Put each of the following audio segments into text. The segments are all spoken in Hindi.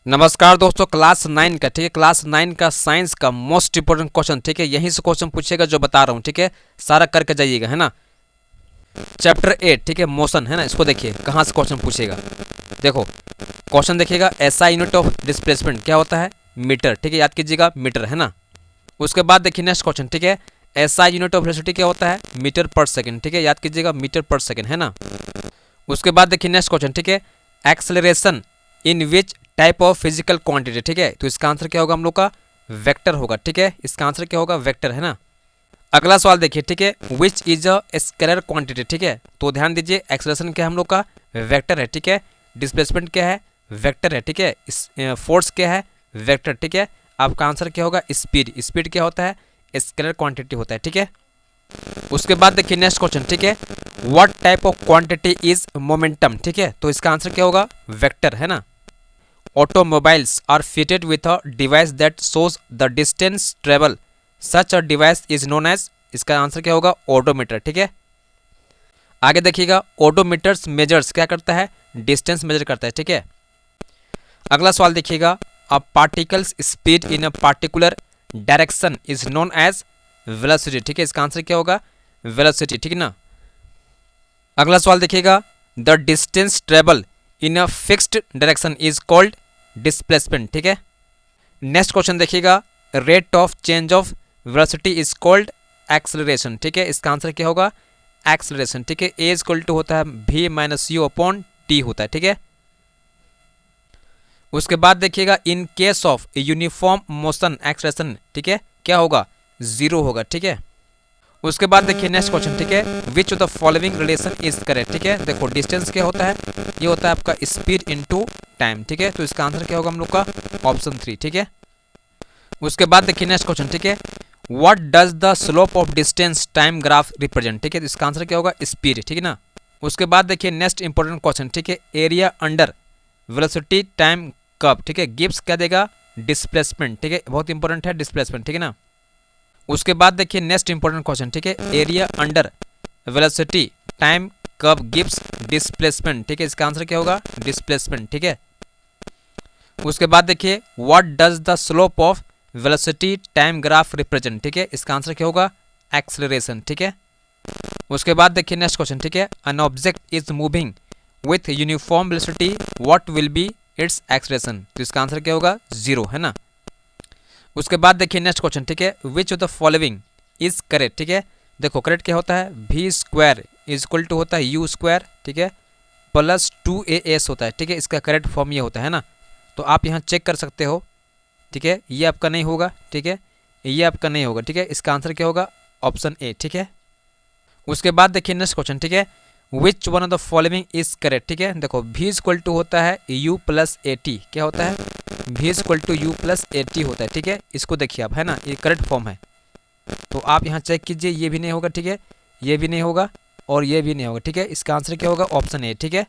नमस्कार दोस्तों, क्लास 9 का ठीक है, क्लास 9 का साइंस का मोस्ट इंपोर्टेंट क्वेश्चन ठीक है, यहीं से क्वेश्चन पूछेगा जो बता रहा हूँ ठीक है, सारा करके जाइएगा है ना। चैप्टर 8 ठीक है, मोशन है ना, इसको देखिए कहाँ से क्वेश्चन पूछेगा। देखो क्वेश्चन देखिएगा, एसआई यूनिट ऑफ डिस्प्लेसमेंट क्या होता है, मीटर ठीक है, याद कीजिएगा मीटर है ना। उसके बाद देखिए नेक्स्ट क्वेश्चन ठीक है, एसआई यूनिट ऑफ वेलोसिटी क्या होता है, मीटर पर सेकेंड ठीक है, याद कीजिएगा मीटर पर सेकेंड है ना। उसके बाद देखिए नेक्स्ट क्वेश्चन ठीक है, acceleration in which type of physical quantity ठीक है, तो इसका आंसर क्या होगा हम लोग का, वेक्टर होगा ठीक है, इसका आंसर क्या होगा, वेक्टर है ना। अगला सवाल देखिए ठीक है, which is a scalar quantity ठीक है, तो ध्यान दीजिए एक्सेलरेशन क्या है हम लोग का, वेक्टर है ठीक है, डिस्प्लेसमेंट क्या है, वेक्टर है ठीक है, फोर्स क्या है, वेक्टर ठीक है। आपका आंसर क्या होगा, स्पीड, स्पीड क्या होता है, स्केलर क्वांटिटी होता है ठीक है। उसके बाद देखिए नेक्स्ट क्वेश्चन ठीक है, what type of quantity is momentum ठीक है, तो इसका आंसर क्या होगा, वेक्टर है ना। Automobiles are fitted with a device that shows the distance travel, such a device is known as, इसका आंसर क्या होगा, ओडोमीटर ठीक है। आगे देखिएगा, ओडोमीटर्स मेजर्स क्या करता है, डिस्टेंस मेजर करता है ठीक है। अगला सवाल देखिएगा, a particle's speed in a particular direction is known as velocity ठीक है, इसका आंसर क्या होगा, वेलोसिटी ठीक है ना। अगला सवाल देखिएगा, the distance travel in a fixed direction is called displacement ठीक है। नेक्स्ट क्वेश्चन देखिएगा, rate of change of velocity is called acceleration ठीक है, इसका आंसर क्या होगा, एक्सेलरेशन ठीक है। ए इज इक्वल टू होता है v minus you upon T होता है ठीक है। उसके बाद देखिएगा, in case of uniform motion acceleration ठीक है क्या होगा, जीरो होगा ठीक है। उसके बाद देखिए नेक्स्ट क्वेश्चन ठीक है, which of the following relation is correct ठीक है। देखो डिस्टेंस क्या होता है, ये होता है आपका स्पीड इनटू टाइम ठीक है, तो इसका आंसर क्या होगा हम लोग का, ऑप्शन 3 ठीक है। उसके बाद देखिए नेक्स्ट क्वेश्चन ठीक है, what does the slope of distance time graph represent ठीक है, तो इसका आंसर क्या होगा, स्पीड ठीक है ना। उसके बाद देखिए नेक्स्ट इंपॉर्टेंट क्वेश्चन ठीक है, area under velocity time curve ठीक है, गिब्स क्या देगा, डिस्प्लेसमेंट ठीक है, बहुत इंपॉर्टेंट है डिस्प्लेसमेंट ठीक है ना। उसके बाद देखिए नेक्स्ट इंपॉर्टेंट क्वेश्चन ठीक है, area under velocity time curve gives displacement ठीक है, इसका आंसर क्या होगा, डिस्प्लेसमेंट ठीक है। उसके बाद देखिए, what does the slope of velocity time graph represent ठीक है, इसका आंसर क्या होगा, एक्सेलरेशन ठीक है। उसके बाद देखिए नेक्स्ट क्वेश्चन ठीक है, an object is moving with uniform velocity what will be it's acceleration, तो इसका आंसर क्या होगा, जीरो है ना। उसके बाद देखिए नेक्स्ट क्वेश्चन ठीक है, which of the following is correct ठीक है। देखो करेक्ट क्या होता है, v square is equal to होता है u स्क्वायर ठीक है प्लस 2as होता है ठीक है, इसका करेक्ट फॉर्म ये होता है ना। तो आप यहाँ चेक कर सकते हो ठीक है, ये आपका नहीं होगा ठीक है, ये आपका नहीं होगा ठीक है, इसका आंसर क्या होगा, ऑप्शन ए ठीक है। उसके बाद देखिए नेक्स्ट क्वेश्चन ठीक है, which one of the following is correct ठीक है। देखो v इक्वल टू होता है u प्लस ए टी, क्या होता है, v equal to u plus A T होता है ठीक है, इसको देखिए आप है ना, ये करेक्ट फॉर्म है। तो आप यहाँ चेक कीजिए, ये भी नहीं होगा ठीक है, ये भी नहीं होगा और ये भी नहीं होगा ठीक है, इसका आंसर क्या होगा, ऑप्शन ए ठीक है।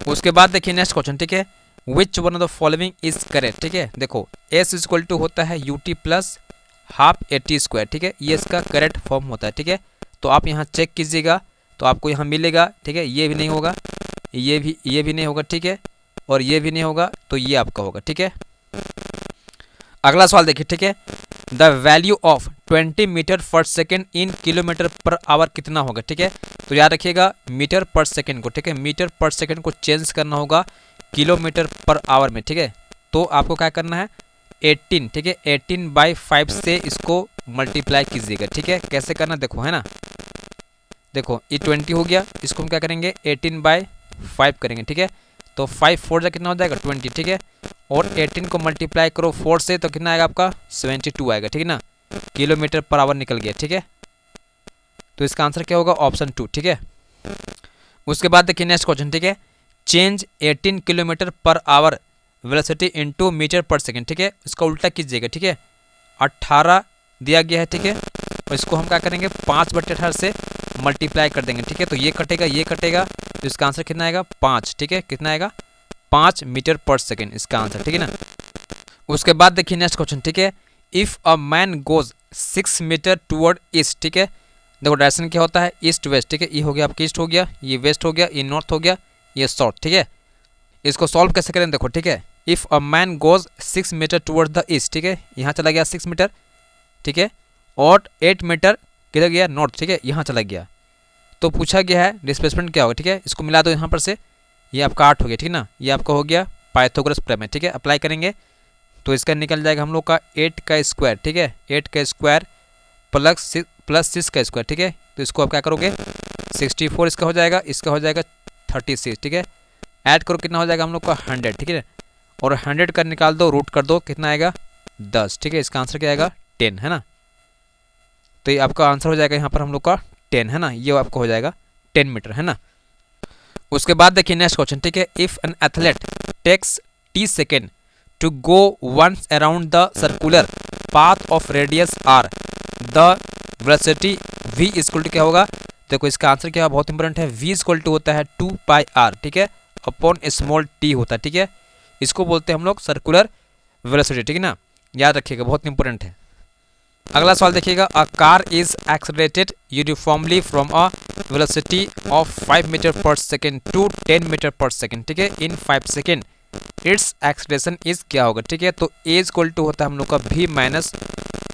उसके बाद देखिए नेक्स्ट क्वेश्चन ठीक है, which one of the following is correct ठीक है। देखो s इक्वल टू होता है ut plus half A T square ठीक है, ये इसका करेक्ट फॉर्म होता है ठीक है। तो आप यहाँ चेक कीजिएगा तो आपको यहाँ मिलेगा ठीक है, ये भी नहीं होगा, ये भी नहीं होगा ठीक है, और ये भी नहीं होगा, तो ये आपका होगा ठीक है। अगला सवाल देखिए ठीक है, the value of 20 metre per second in kilometre per our कितना होगा ठीक है। तो याद रखिएगा मीटर पर सेकेंड को ठीक है, मीटर पर सेकेंड को चेंज करना होगा किलोमीटर पर आवर में ठीक है। तो आपको क्या करना है, 18 ठीक है, 18/5 से इसको मल्टीप्लाई कीजिएगा ठीक है। कैसे करना देखो है ना, देखो ये 20 हो गया, इसको हम क्या करेंगे 18/5 करेंगे ठीक है। तो 5 4 कितना हो जाएगा 20 ठीक है, और 18 को मल्टीप्लाई करो 4 से तो कितना आएगा आपका 72 आएगा ठीक है ना, किलोमीटर पर आवर निकल गया ठीक है। तो इसका आंसर क्या होगा, ऑप्शन 2 ठीक है। उसके बाद देखिए नेक्स्ट क्वेश्चन ठीक है, change 18 kilometre per hour velocity into metre per second ठीक है, इसका उल्टा कीजिएगा ठीक है। 18 दिया गया है ठीक है, और इसको हम क्या करेंगे 5/18 से मल्टीप्लाई कर देंगे ठीक है। तो ये कटेगा, तो इसका आंसर कितना आएगा, 5 ठीक है, कितना आएगा 5 मीटर पर सेकेंड इसका आंसर ठीक है ना। उसके बाद देखिए नेक्स्ट क्वेश्चन ठीक है, if a man goes 6 metre toward east ठीक है। देखो डायरेक्शन क्या होता है, ईस्ट वेस्ट ठीक है, ये हो गया आपका ईस्ट हो गया, ये वेस्ट हो गया, ये नॉर्थ हो गया, ये साउथ ठीक है। इसको सॉल्व कैसे करें देखो ठीक है, if a man goes 6 metre toward the east, ठीक है, यहाँ चला गया 6 मीटर, ठीक है, और 8 मीटर किधर गया, नॉर्थ, ठीक है, यहाँ चला गया। तो पूछा गया है डिस्प्लेसमेंट क्या होगा, ठीक है, इसको मिला दो यहाँ पर से, ये आपका 8 हो गया, ठीक ना, ये आपका हो गया पाइथागोरस प्रमेय, ठीक है। अप्लाई करेंगे तो इसका निकल जाएगा हम लोग का 8 का स्क्वायर, ठीक है, 8 का स्क्वायर प्लस 6 का स्क्वायर, ठीक है। तो इसको आप क्या करोगे, 64 इसका हो जाएगा, इसका हो जाएगा 36, ठीक है। ऐड करो कितना हो जाएगा हम लोग का 100, ठीक है, और 100 का निकाल दो, रूट कर दो, कितना आएगा 10, ठीक है। इसका आंसर क्या आएगा 10, है ना। तो ये आपका आंसर हो जाएगा यहाँ पर हम लोग का 10, है ना, ये आपका हो जाएगा 10 मीटर, है ना। उसके बाद देखिए नेक्स्ट क्वेश्चन, ठीक है, if an athlete takes t second to go once around the circular path of radius r, the velocity v equal to क्या होगा, देखो इसका आंसर क्या है, बहुत इंपॉर्टेंट है, v इक्वल टू होता है 2 पाई r, ठीक है, अपॉन स्मॉल t होता है, ठीक है। इसको बोलते हैं हम लोग सर्कुलर वेलोसिटी, ठीक है ना, याद रखिएगा, बहुत इंपॉर्टेंट है। अगला सवाल देखिएगा, a car is accelerated uniformly from a velocity of 5 metre per second to 10 metre per second, ठीक है, in 5 second, its acceleration is क्या होगा, ठीक है। तो ए इक्वल टू होता है हम लोग का v minus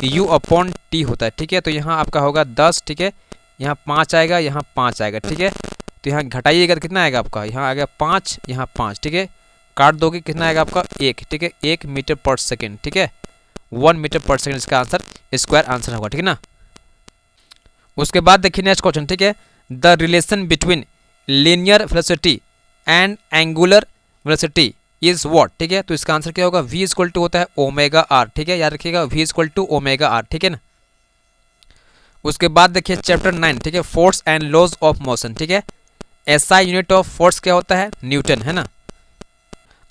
you upon T होता है, ठीक है। तो यहाँ आपका होगा 10, ठीक है, यहाँ 5 आएगा, यहाँ 5 आएगा, ठीक है। तो यहाँ घटाइएगा तो कितना आएगा आपका, यहाँ आ गया 5, यहाँ 5, ठीक है, काट दोगे कितना आएगा आपका 1, ठीक है, 1 मीटर पर सेकेंड, ठीक है, 1 मीटर पर सेकेंड इसका आंसर स्क्वायर आंसर होगा, ठीक है ना। उसके बाद देखिए नेक्स्ट क्वेश्चन, ठीक है, the relation between linear velocity and angular velocity is what, ठीक है। तो इसका आंसर क्या होगा, v इक्वल टू होता है ओमेगा आर, ठीक है, याद रखिएगा v equal to omega R, ठीक है ना। उसके बाद देखिए चैप्टर 9, ठीक है, force and laws of motion, ठीक है, एसआई यूनिट ऑफ फोर्स क्या होता है, न्यूटन, है ना।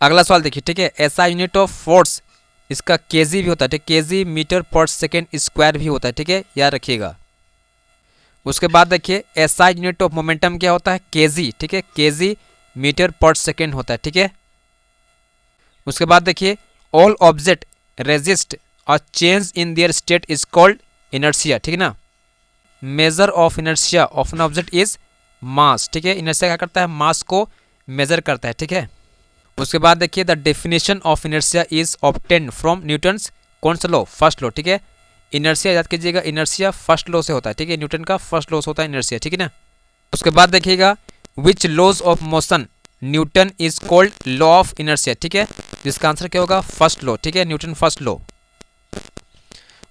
अगला सवाल देखिए, ठीक है, एसआई यूनिट ऑफ फोर्स इसका केजी भी होता है, ठीक, KG metre per second square भी होता है, ठीक है, याद रखिएगा। उसके बाद देखिए एसआई यूनिट ऑफ मोमेंटम क्या होता है, केजी, ठीक है, केजी मीटर पर सेकेंड होता है, ठीक है। उसके बाद देखिए all object resist a change in their state is called inertia, ठीक है ना। Measure of inertia of an object is mass, ठीक है, इनर्शिया क्या करता है, मास को मेजर करता है, ठीक है। उसके बाद देखिए the definition of inertia is obtained from Newton's कौन सा लॉ, फर्स्ट लॉ, ठीक है। इनर्शिया याद कीजिएगा, इनर्शिया फर्स्ट लॉ से होता है, ठीक है, न्यूटन का फर्स्ट लॉ से होता है इनर्शिया, ठीक है ना। उसके बाद देखिएगा which laws of motion Newton is called law of inertia, ठीक है, जिसका आंसर क्या होगा फर्स्ट लॉ, ठीक है, न्यूटन फर्स्ट लॉ।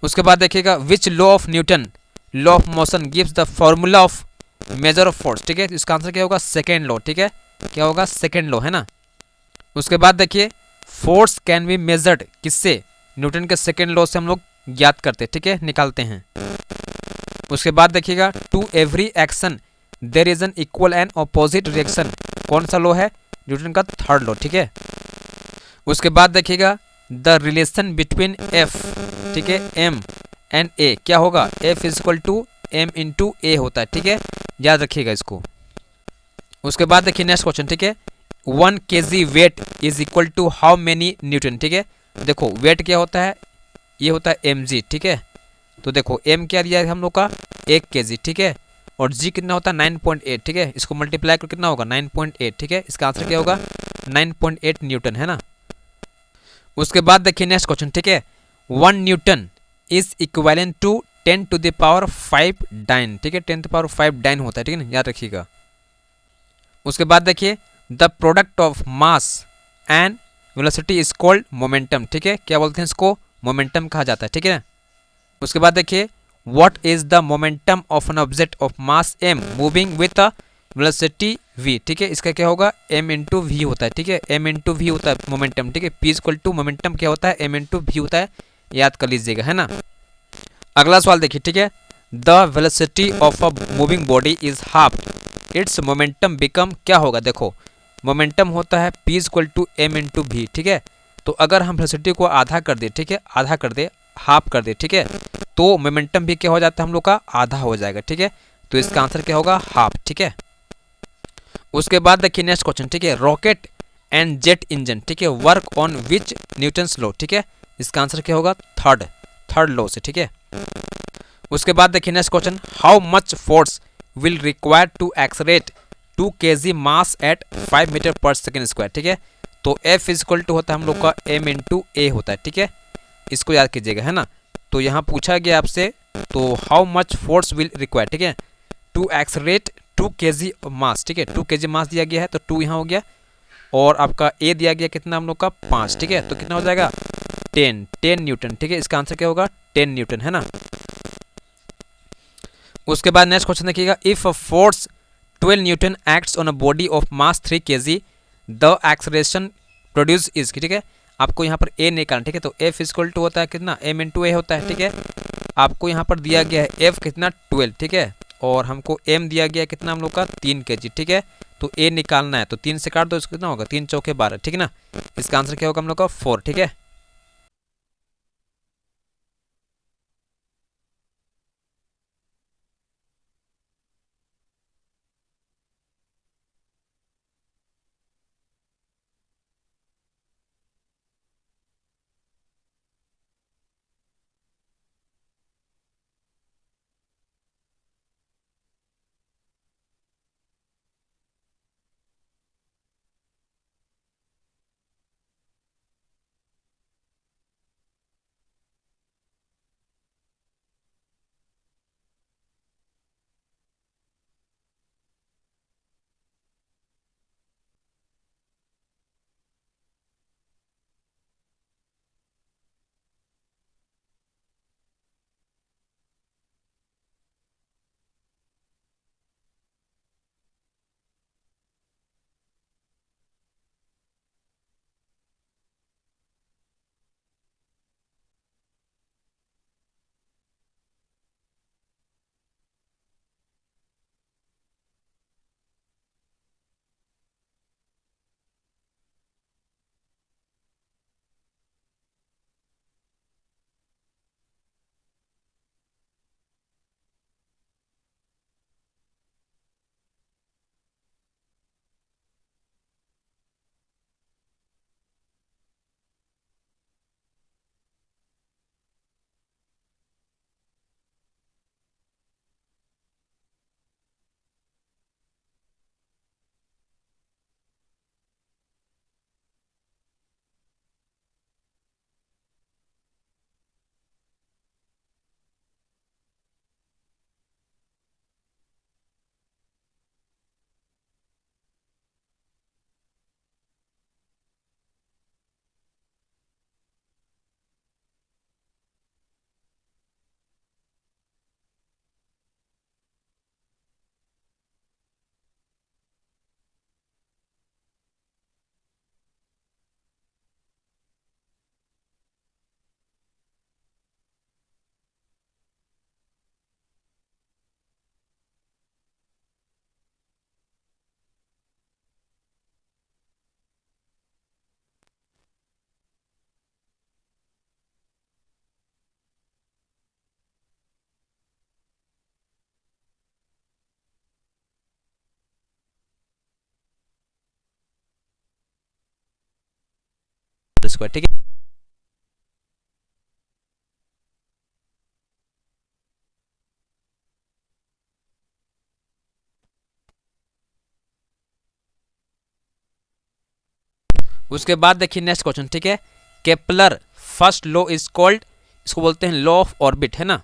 उसके बाद देखिएगा which law of Newton law of motion gives the formula of measure of force, ठीक है, इसका आंसर क्या होगा सेकेंड लॉ, ठीक है, क्या होगा सेकेंड लॉ, है ना। उसके बाद देखिए फोर्स कैन बी मेजर्ड किससे, न्यूटन के सेकेंड लॉ से हम लोग ज्ञात करते हैं, ठीक है, निकालते हैं। उसके बाद देखिएगा to every action there is an equal and opposite reaction कौन सा लॉ है, न्यूटन का थर्ड लॉ, ठीक है। उसके बाद देखिएगा द रिलेशन बिटवीन एफ, ठीक है, एम एंड ए क्या होगा, F is equal to M into A होता है, ठीक है, याद रखिएगा इसको। उसके बाद देखिए नेक्स्ट क्वेश्चन, ठीक है, 1 kg weight is equal to how many newton, ठीक है। देखो वेट क्या होता है, ये होता है mg, ठीक है। तो देखो m क्या दिया है हम लोग का 1 kg, ठीक है, और g कितना होता है 9.8, ठीक है, इसको मल्टीप्लाई कर कितना होगा 9.8, ठीक है, इसका आंसर क्या होगा 9.8 न्यूटन, है ना। उसके बाद देखिए नेक्स्ट क्वेश्चन, ठीक है, 1 newton is equivalent to 10 to the power 5 dyne, ठीक है, 10 to the power 5 डाइन होता है, ठीक है ना, याद रखिएगा। उसके बाद देखिए the product of mass and velocity is called momentum, ठीक है, क्या बोलते हैं इसको, मोमेंटम कहा जाता है, ठीक है ना। उसके बाद देखिए what is the momentum of an object of mass m moving with a velocity v, ठीक है, इसका क्या होगा m इंटू वी होता है, ठीक है, m इंटू वी होता है मोमेंटम, ठीक है, p इक्वल टू मोमेंटम क्या होता है m इंटू वी होता है, याद कर लीजिएगा, है ना। अगला सवाल देखिए, ठीक है, the velocity of a moving body is half its momentum become क्या होगा, देखो मोमेंटम होता है p equal to M into v, ठीक है। तो अगर हम वेलोसिटी को आधा कर दे, ठीक है, आधा कर दे, हाफ कर दे, ठीक है, तो मोमेंटम भी क्या हो जाता है हम लोग का आधा हो जाएगा, ठीक है। तो इसका आंसर क्या होगा हाफ, ठीक है। उसके बाद देखिए नेक्स्ट क्वेश्चन, ठीक है, रॉकेट एंड जेट इंजन, ठीक है, work on which Newton's law, ठीक है, इसका आंसर क्या होगा थर्ड लॉ से, ठीक है। उसके बाद देखिए next question, how much force will require to accelerate 2 kg mass at 5 metre per second square, ठीक है। तो F इक्वल टू होता है हम लोग का m इंटू ए होता है, ठीक है, इसको याद कीजिएगा, है ना। तो यहाँ पूछा गया आपसे, तो how much force will require, ठीक है, टू एक्सलरेट 2 kg मास, ठीक है, 2 kg मास दिया गया है तो 2 यहाँ हो गया, और आपका ए दिया गया कितना हम लोग का 5, ठीक है, तो कितना हो जाएगा 10 न्यूटन, ठीक है, इसका आंसर क्या होगा 10 न्यूटन, है ना। उसके बाद नेक्स्ट क्वेश्चन देखिएगा, if a force 12 Newton acts on a body of mass 3 kg the acceleration produce is, ठीक है, आपको यहाँ पर ए निकालना, ठीक है, तो एफ इक्वल टू होता है कितना m इंटू ए होता है, ठीक है, आपको यहाँ पर दिया गया है एफ कितना 12, ठीक है, और हमको m दिया गया है कितना हम लोग का 3 kg, ठीक है, तो a निकालना है तो 3 से काट दो, इसको कितना होगा 3 चौके 12, ठीक है ना, इसका आंसर क्या होगा हम लोग का 4, ठीक है। स्क्वायर, ठीक है। उसके बाद देखिए नेक्स्ट क्वेश्चन, ठीक है, Kepler first law is called, इसको बोलते हैं लॉ ऑफ ऑर्बिट, है ना।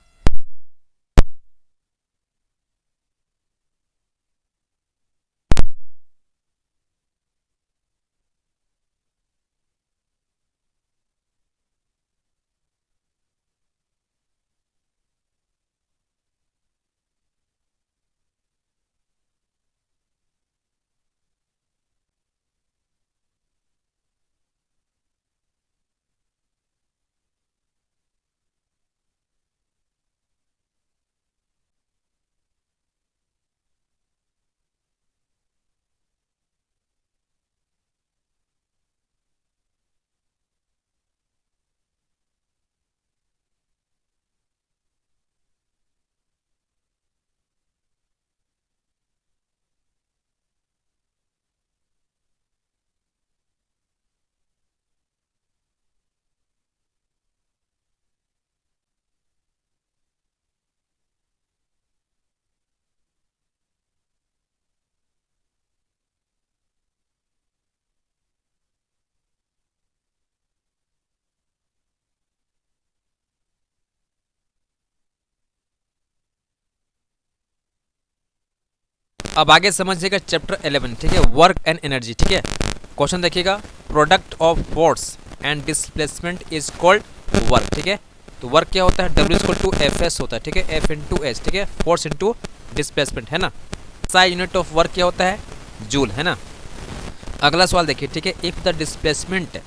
अब आगे समझिएगा चैप्टर 11, ठीक है, वर्क एंड एनर्जी, ठीक है। क्वेश्चन देखिएगा, product of force and displacement is called work, ठीक है। तो वर्क क्या होता है, W इक्वल टू Fs होता है, ठीक है, F इंटू एच, ठीक है, फोर्स इंटू डिस्प्लेसमेंट, है ना। SI यूनिट ऑफ वर्क क्या होता है, जूल, है ना। अगला सवाल देखिए, ठीक है, if the displacement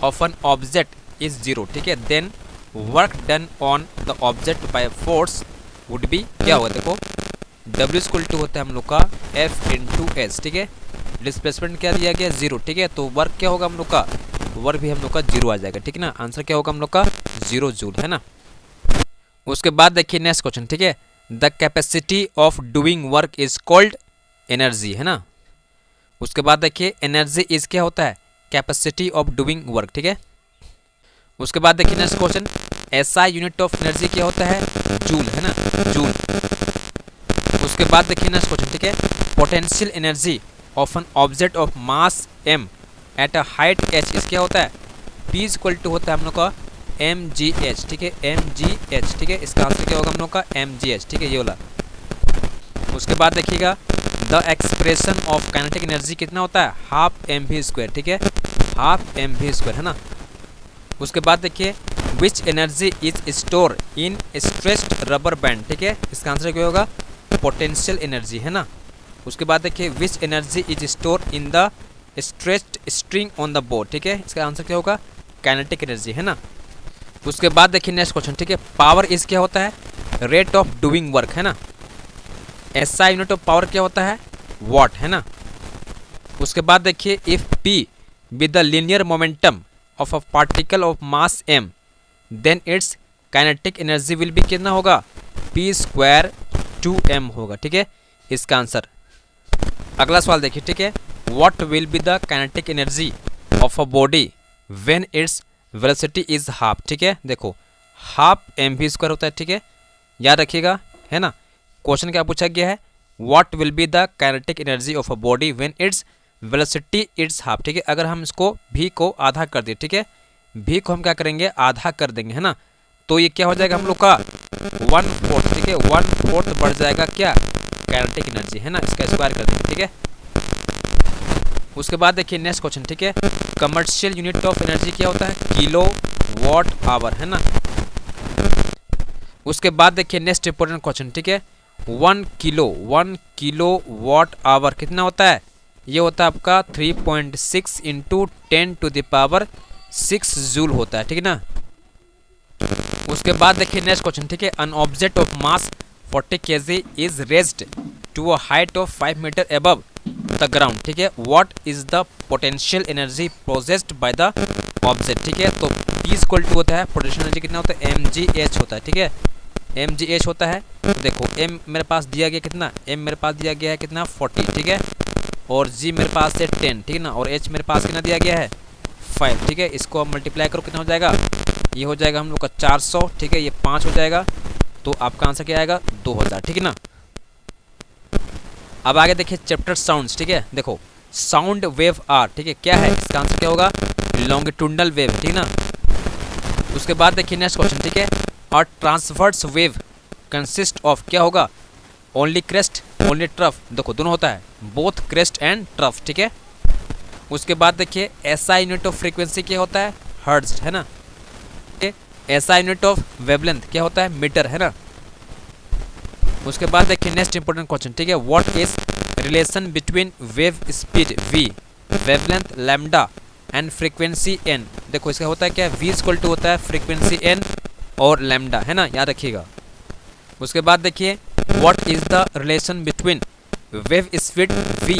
of an object is 0, ठीक है, then work done on the object by force would be क्या होगा, देखो W इक्वल टू होता है हम लोग का F इंटू एच, ठीक है। डिस्प्लेसमेंट क्या दिया गया, 0, ठीक है। तो वर्क क्या होगा हम लोग का, वर्क भी हम लोग का 0 आ जाएगा, ठीक है ना। आंसर क्या होगा हम लोग का 0 जूल, है ना। उसके बाद देखिए नेक्स्ट क्वेश्चन, ठीक है, the capacity of doing work is called energy, है ना। उसके बाद देखिए एनर्जी इज क्या होता है, कैपेसिटी ऑफ डूइंग वर्क, ठीक है। उसके बाद देखिए next question, SI unit of energy क्या होता है, जूल, है ना, जूल। उसके बाद देखिए नेक्स्ट क्वेश्चन, ठीक है, potential energy of an object of mass m at a height h इस क्या होता है, P इक्वल टू होता है हम लोग का mgh, ठीक है, mgh, ठीक है। इसका आंसर क्या होगा हम लोग का mgh, ठीक है, ये वाला। उसके बाद देखिएगा the expression of kinetic energy कितना होता है, हाफ mv², ठीक है, हाफ mv², है ना। उसके बाद देखिए which energy is store in stretched rubber band, ठीक है, इसका आंसर क्या होगा, पोटेंशियल एनर्जी, है ना। उसके बाद देखिए which energy is store in the stretched string on the board, ठीक है, इसका आंसर क्या होगा, काइनेटिक एनर्जी, है ना। उसके बाद देखिए नेक्स्ट क्वेश्चन, ठीक है, पावर इज क्या होता है, रेट ऑफ डूइंग वर्क, है ना। SI यूनिट ऑफ पावर क्या होता है, वॉट, है ना। उसके बाद देखिए if P with the linear momentum of a particle of mass m then its kinetic energy will be कितना होगा, P² 2m होगा, ठीक है, इसका आंसर। अगला सवाल देखिए, ठीक है, what will be the kinetic energy of a body when its velocity is half, ठीक है। देखो हाफ mv² होता है, ठीक है, याद रखिएगा, है ना। क्वेश्चन क्या पूछा गया है, what will be the kinetic energy of a body when its velocity it's half, ठीक है। अगर हम इसको v को आधा कर दें, ठीक है, v को हम क्या करेंगे, आधा कर देंगे, है ना। तो ये क्या हो जाएगा हम लोग का 1/4, ठीक है, 1/4 बढ़ जाएगा क्या, काइनेटिक एनर्जी, है ना, इसका स्क्वायर कर देंगे, ठीक है। उसके बाद देखिए नेक्स्ट क्वेश्चन, ठीक है, कमर्शियल यूनिट ऑफ एनर्जी क्या होता है, किलो वॉट आवर, है ना। उसके बाद देखिए नेक्स्ट इंपॉर्टेंट क्वेश्चन, ठीक है, 1 किलो वॉट आवर कितना होता है, ये होता है आपका 3.6 इंटू 10⁻6 जूल होता है, ठीक है ना। उसके बाद देखिए नेक्स्ट क्वेश्चन, ठीक है, an object of mass 40 kg is raised to a height of 5 metre above the ground, ठीक है, what is the potential energy processed by the object, ठीक है। तो P इक्वल टू होता है, पोटेंशियल एनर्जी कितना होता है, mgh होता है, ठीक है, mgh होता है। तो देखो m मेरे पास दिया गया कितना, m मेरे पास दिया गया है कितना 40, ठीक है, और g मेरे पास है 10, ठीक है ना, और h मेरे पास कितना दिया गया है 5, ठीक है। इसको हम मल्टीप्लाई करो कितना हो जाएगा, ये हो जाएगा हम लोग का 400, ठीक है, ये 5 हो जाएगा, तो आपका आंसर क्या आएगा 2000, ठीक है ना। अब आगे देखिए चैप्टर साउंड्स, ठीक है, देखो साउंड वेव आर, ठीक है, क्या है, इसका आंसर क्या होगा, लॉन्गिट्यूडनल वेव, ठीक है ना। उसके बाद देखिए नेक्स्ट क्वेश्चन, ठीक है, और ट्रांसवर्स वेव कंसिस्ट ऑफ क्या होगा, ओनली क्रेस्ट ओनली ट्रफ, देखो दोनों होता है, बोथ क्रेस्ट एंड ट्रफ, ठीक है। उसके बाद देखिए SI यूनिट ऑफ फ्रीक्वेंसी क्या होता है, हर्ट्ज, है ना। SI यूनिट ऑफ वेवलेंथ क्या होता है, मीटर, है ना। उसके बाद देखिए नेक्स्ट इंपॉर्टेंट क्वेश्चन, ठीक है, what is relation between wave speed v, wavelength lambda and frequency n, देखो इसका होता है क्या, v इक्वल टू होता है फ्रीक्वेंसी n और लैम्डा, है ना, याद रखिएगा। उसके बाद देखिए what is the relation between wave speed v,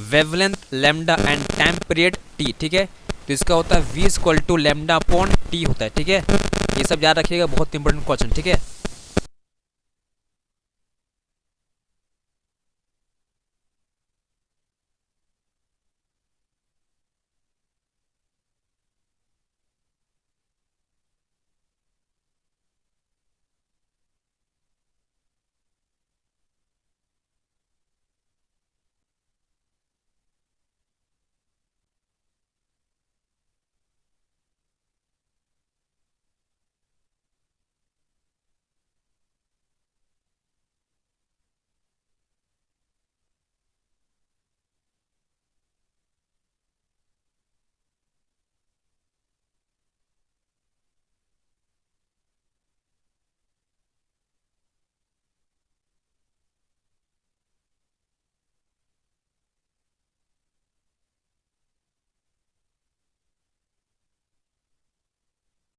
wavelength lambda and time period t, ठीक है। तो इसका होता है v equal to lambda upon t होता है, ठीक है। ये सब याद रखिएगा, बहुत इंपॉर्टेंट क्वेश्चन, ठीक है।